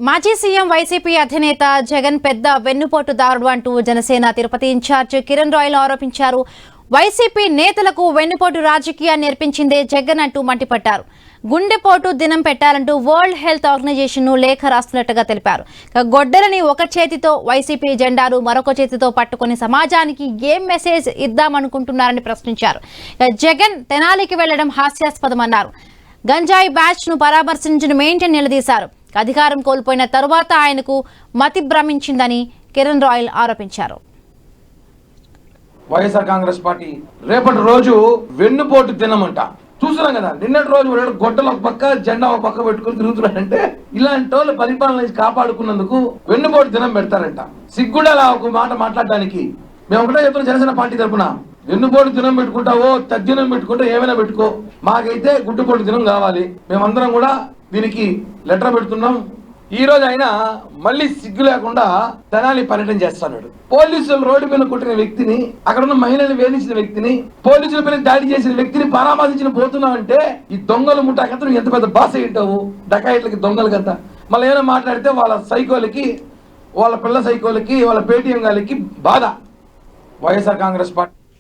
మాజీ CM YCP అధినేత జగన్ పెద్ద వెన్నుపోటుదారుడు అంటూ జనసేన తిరుపతి ఇన్ఛార్జ్ కిరణ్ రాయల్ ఆరోపించారు. వైసీపీ నేతలకు వెన్నుపోటు రాజకీయాన్ని నేర్పించిందే జగన్ అంటూ మండిపడ్డారు. గుండెపోటు దినం పెట్టాలంటూ వరల్డ్ హెల్త్ ఆర్గనైజేషన్ ను లేఖ రాస్తున్నట్టుగా తెలిపారు. గొడ్డలని ఒక చేతితో వైసీపీ జెండాను మరొక చేతితో పట్టుకుని సమాజానికి ఏం మెసేజ్ ఇద్దామనుకుంటున్నారని ప్రశ్నించారు. జగన్ తెనాలికి వెళ్లడం హాస్యాస్పదమన్నారు. గంజాయి బ్యాచ్ ను పరామర్శించిన మెయింటైన్ నిలదీశారు. అధికారం కోల్పోయిన తరువాత ఆయనకు మతి భ్రమించిందని కిరణ్ రాయల్ ఆరోపించారు. వైఎస్ఆర్ కాంగ్రెస్ పార్టీ రేపటి రోజు వెన్నుపోటు దినమంట. చూస్తున్నాం కదా, నిన్నటి రోజు గొడ్డలు ఒక పక్క జెండా ఒక పక్క పెట్టుకుని తిరుగుతున్నారంటే ఇలాంటి వాళ్ళు పరిపాలన కాపాడుకున్నందుకు వెన్నుపోటు దినం పెడతారంట. సిగ్గుండాలా ఒక మాట మాట్లాడడానికి? మేము ఒకటే చెప్తున్నాం జనసేన పార్టీ తరఫున, వెన్నుపోటు దినం పెట్టుకుంటావో తద్దినం పెట్టుకుంటా ఏమైనా పెట్టుకో, మాకైతే గుడ్డుపోటు దినం కావాలి. మేమందరం కూడా దీనికి లెటర్ పెడుతున్నాం. ఈ రోజు ఆయన మళ్ళీ సిగ్గు లేకుండా తెనాలి పర్యటన చేస్తున్నాడు. పోలీసులు రోడ్డు మీద కొట్టిన వ్యక్తిని, అక్కడ ఉన్న మహిళలు వేధించిన వ్యక్తిని, పోలీసుల పైన దాడి చేసిన వ్యక్తిని పరామర్శించిన పోతున్నావు అంటే ఈ దొంగలు ముఠాకంతా ఎంత పెద్ద బాస ఏంటావు? డకాయిట్లకి దొంగలకి అంతా మళ్ళీ ఏమైనా మాట్లాడితే వాళ్ళ సైకోలకి, వాళ్ళ పిల్ల సైకోలకి, వాళ్ళ పేటీఎం గాలికి బాధ. వైఎస్ఆర్ కాంగ్రెస్ పార్టీ